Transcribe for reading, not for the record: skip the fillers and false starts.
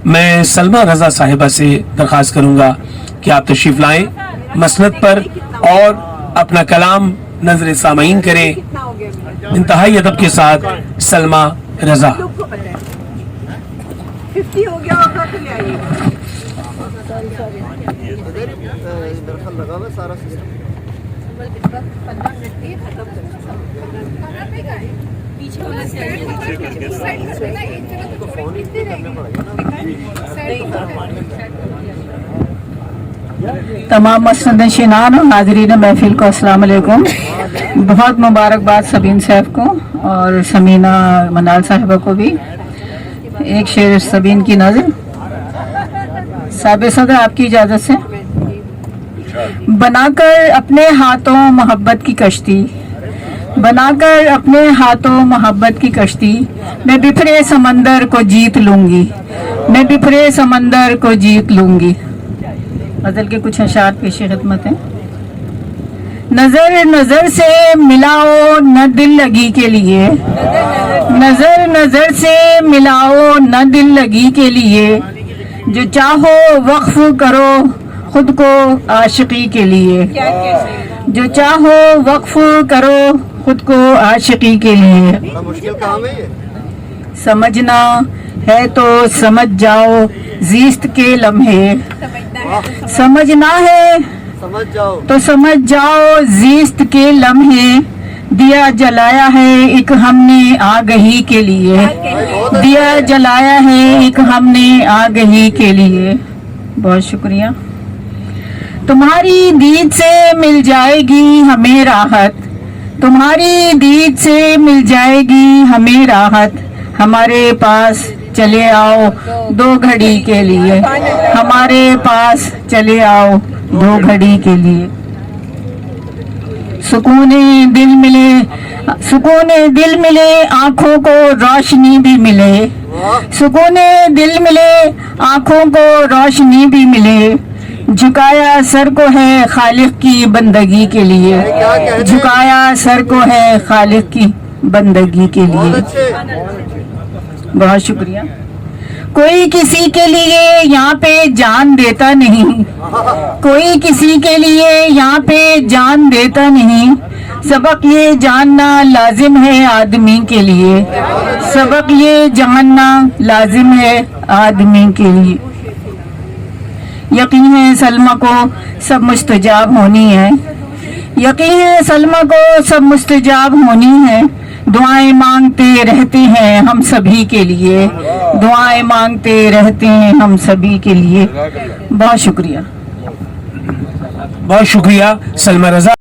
میں سلمہ رضا صاحبہ سے درخواست کروں گا کہ آپ تشریف لائیں مسند پر اور اپنا کلام نظر سامعین کریں. انتہائی ادب کے ساتھ سلمہ رضا. 50 ہو گیا ہوگا تو لے آئیے. تمام مسند نشینان اور ناظرین محفل کو السلام علیکم. بہت مبارکباد سبین صاحب کو اور سمینہ منال صاحبہ کو بھی. ایک شعر سبین کی نظر. صاحب صدر آپ کی اجازت سے. بنا کر اپنے ہاتھوں محبت کی کشتی، بنا کر اپنے ہاتھوں محبت کی کشتی، میں بفرے سمندر کو جیت لوں گی، میں بفرے سمندر کو جیت لوں گی. غزل کے کچھ اشعار پیش خدمت ہیں. نظر نظر سے ملاؤ نہ دل لگی کے لیے، نظر نظر سے ملاؤ نہ دل لگی کے لیے، جو چاہو وقف کرو خود کو عاشقی کے لیے، جو چاہو وقف کرو خود کو عاشقی کے لیے. سمجھنا ہے تو سمجھ جاؤ زیست کے لمحے، سمجھنا ہے تو سمجھ جاؤ زیست کے لمحے، دیا جلایا ہے ایک ہم نے آگہی کے لیے، دیا جلایا ہے ایک ہم نے آگہی کے لیے. بہت شکریہ. تمہاری دید سے مل جائے گی ہمیں راحت، تمہاری دید سے مل جائے گی ہمیں راحت، ہمارے پاس چلے آؤ دو گھڑی کے لیے، ہمارے پاس چلے آؤ دو گھڑی کے لیے. سکون دل ملے، سکون دل ملے آنکھوں کو روشنی بھی ملے، سکون دل ملے آنکھوں کو روشنی بھی ملے، جھکایا سر کو ہے خالق کی بندگی کے لیے، جھکایا سر کو ہے خالق کی بندگی کے لیے. بہت شکریہ. کوئی کسی کے لیے یہاں پہ جان دیتا نہیں، کوئی کسی کے لیے یہاں پہ جان دیتا نہیں، سبق یہ جاننا لازم ہے آدمی کے لیے، سبق یہ جاننا لازم ہے آدمی کے لیے. یقین ہے سلمہ کو سب مستجاب ہونی ہے، یقین ہے سلمہ کو سب مستجاب ہونی ہے. دعائیں مانگتے رہتے ہیں ہم سبھی کے لیے، دعائیں مانگتے رہتے ہیں ہم سبھی کے لیے. بہت شکریہ. بہت شکریہ سلمہ رضا.